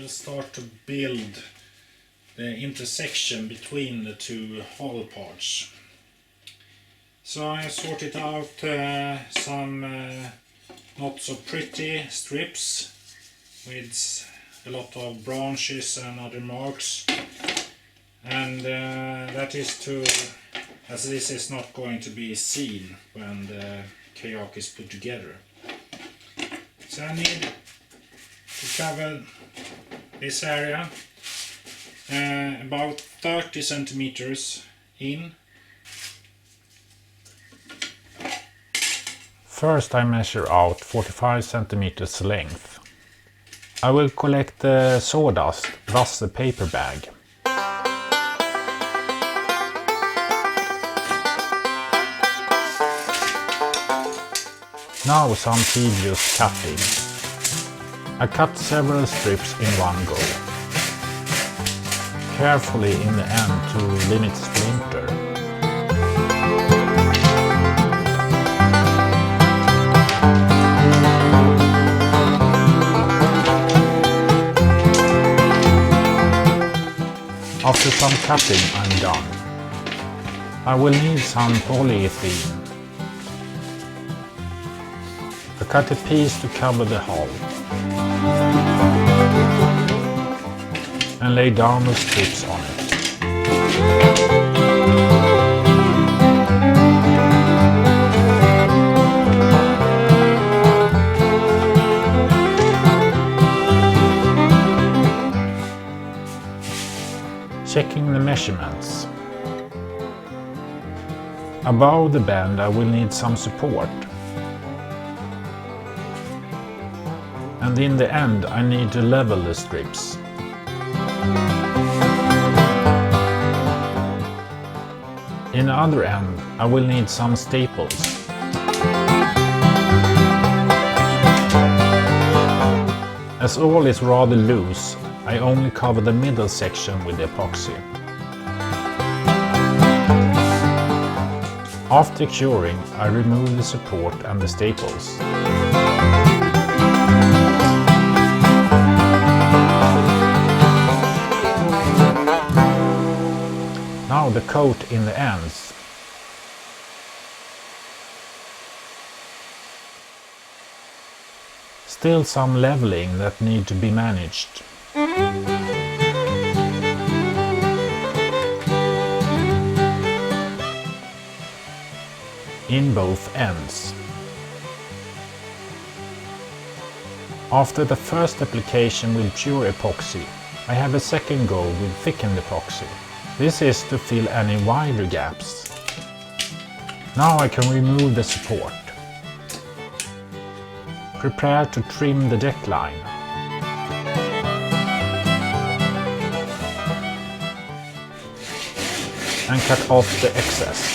will start to build the intersection between the two hull parts. So I sorted out some not so pretty strips with a lot of branches and other marks, and that is to, as this is not going to be seen when the kayak is put together. So I need to cover this area about 30 centimeters in. First I measure out 45 centimeters length. I will collect the sawdust, thus the paper bag. Now some tedious cutting. I cut several strips in one go, carefully in the end to limit splinter. After some cutting I'm done. I will need some polyethylene. I cut a piece to cover the hull and lay down the strips on it. Checking the measurements. Above the bend I will need some support. And in the end I need to level the strips. In the other end I will need some staples. As all is rather loose, I only cover the middle section with epoxy. After curing, I remove the support and the staples. Now the coat in the ends. Still some leveling that need to be managed. In both ends. After the first application with pure epoxy, I have a second go with thickened epoxy. This is to fill any wider gaps. Now I can remove the support. Prepare to trim the deck line. And cut off the excess.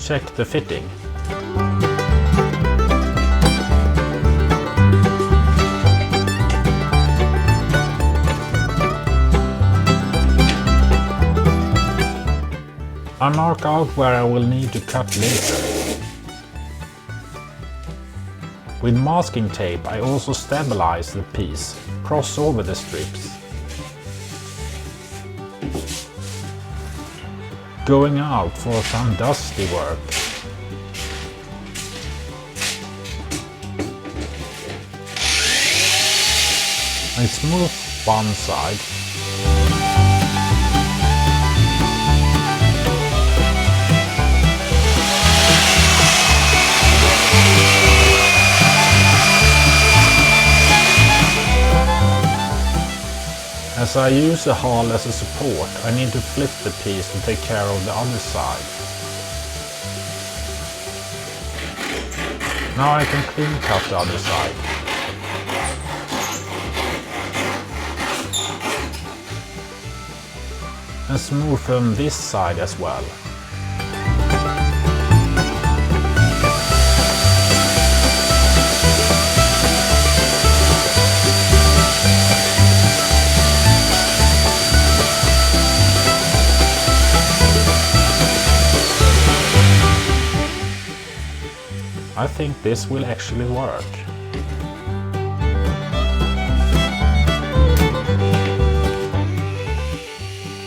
Check the fitting. I mark out where I will need to cut later. With masking tape I also stabilize the piece, cross over the strips. Going out for some dusty work. I smooth one side. As I use the hull as a support, I need to flip the piece to take care of the other side. Now I can clean cut the other side. And smoothen this side as well. I think this will actually work.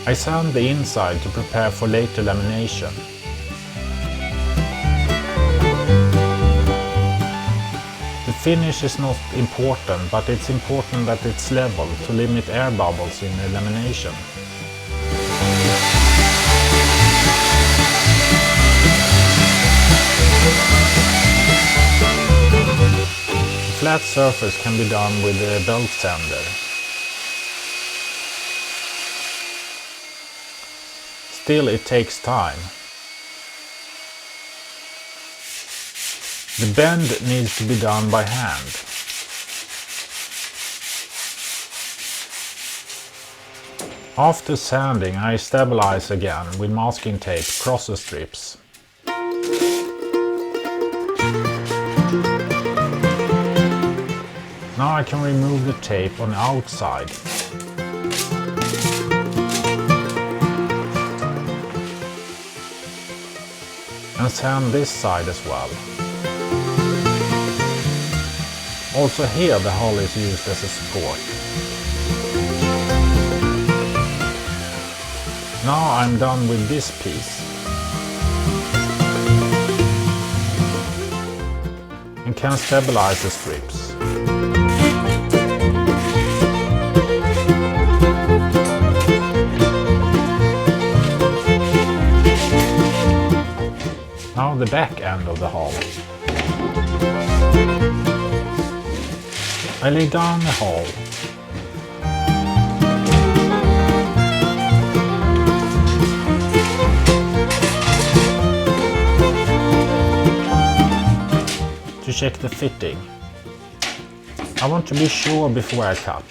I sand the inside to prepare for later lamination. The finish is not important, but it's important that it's level to limit air bubbles in the lamination. The flat surface can be done with a belt sander. Still, it takes time. The bend needs to be done by hand. After sanding, I stabilize again with masking tape crosser strips. Now I can remove the tape on the outside. And sand this side as well. Also here the hull is used as a support. Now I'm done with this piece. And can stabilize the strips. Now the back end of the hull. I lay down the hull. To check the fitting. I want to be sure before I cut.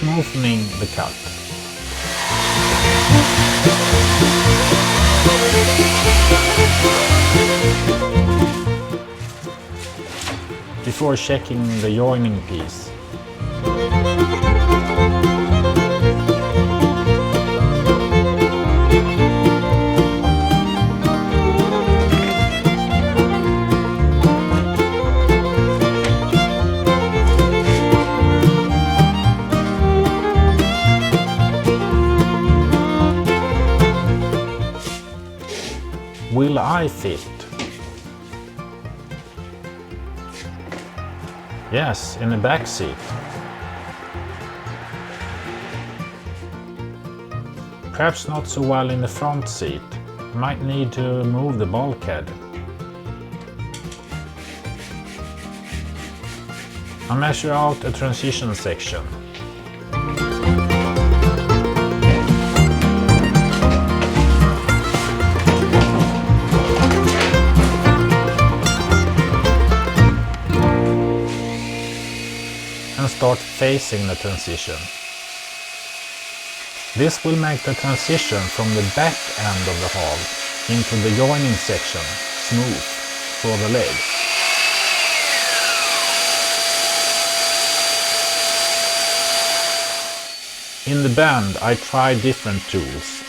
Smoothing the cut. Before checking the joining piece. Will I fit? Yes, in the back seat. Perhaps not so well in the front seat. Might need to move the bulkhead. I measure out a transition section. And start facing the transition. This will make the transition from the back end of the hull into the joining section smooth for the legs. In the bend I try different tools.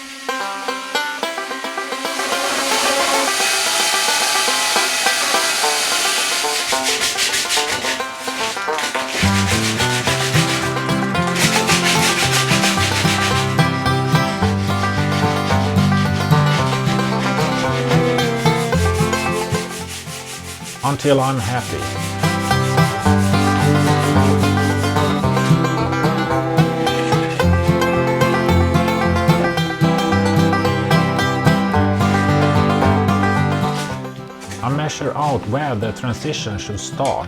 Until I'm happy. I measure out where the transition should start.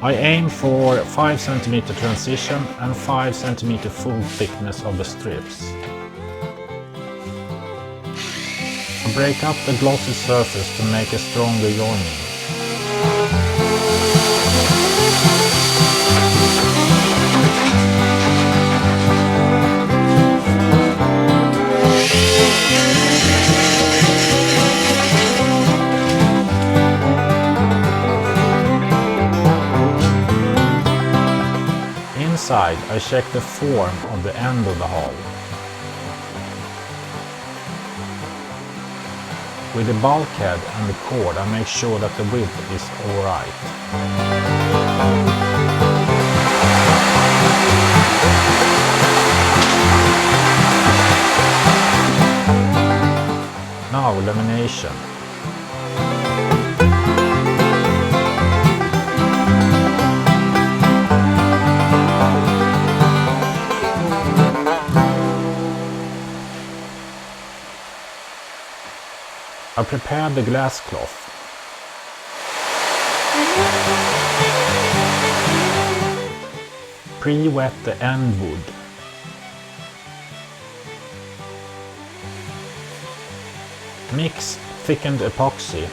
I aim for 5 cm transition and 5 cm full thickness of the strips. break up the glossy surface to make a stronger joining. Inside, I check the form of the end of the hull. With the bulkhead and the cord, I make sure that the width is alright. Now lamination. I prepared the glass cloth. Pre-wet the end wood. Mix thickened epoxy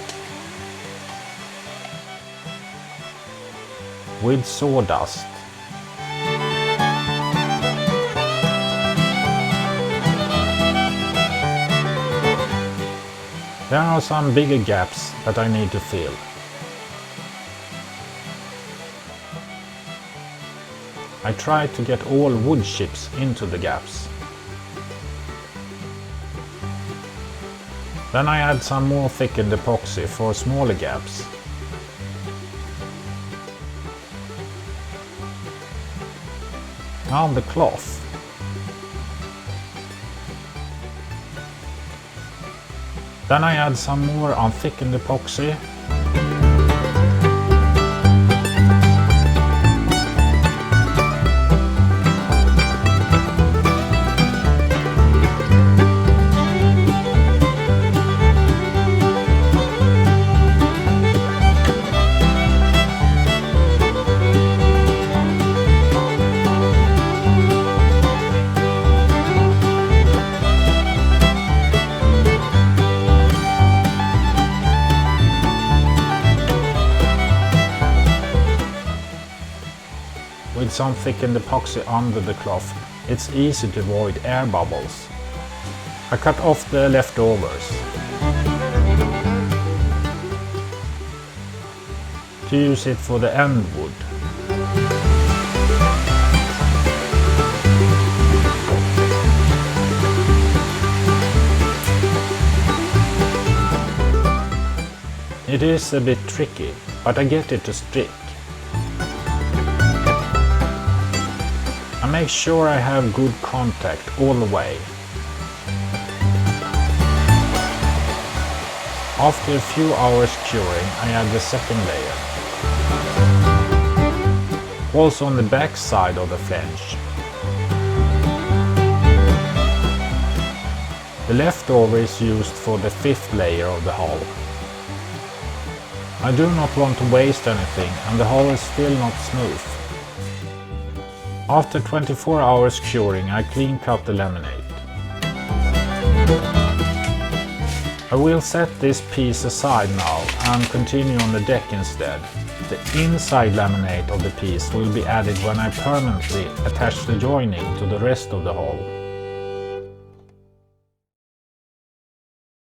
with sawdust. There are some bigger gaps that I need to fill. I try to get all wood chips into the gaps. Then I add some more thickened epoxy for smaller gaps. Now the cloth. Then I add some more unthickened epoxy. With some thickened epoxy under the cloth, it's easy to avoid air bubbles. I cut off the leftovers. To use it for the end wood. It is a bit tricky, but I get it to stick. I make sure I have good contact all the way. After a few hours curing, I add the second layer. Also on the back side of the flange. The leftover is used for the fifth layer of the hull. I do not want to waste anything, and the hull is still not smooth. After 24 hours curing, I clean cut the laminate. I will set this piece aside now and continue on the deck instead. The inside laminate of the piece will be added when I permanently attach the joining to the rest of the hull.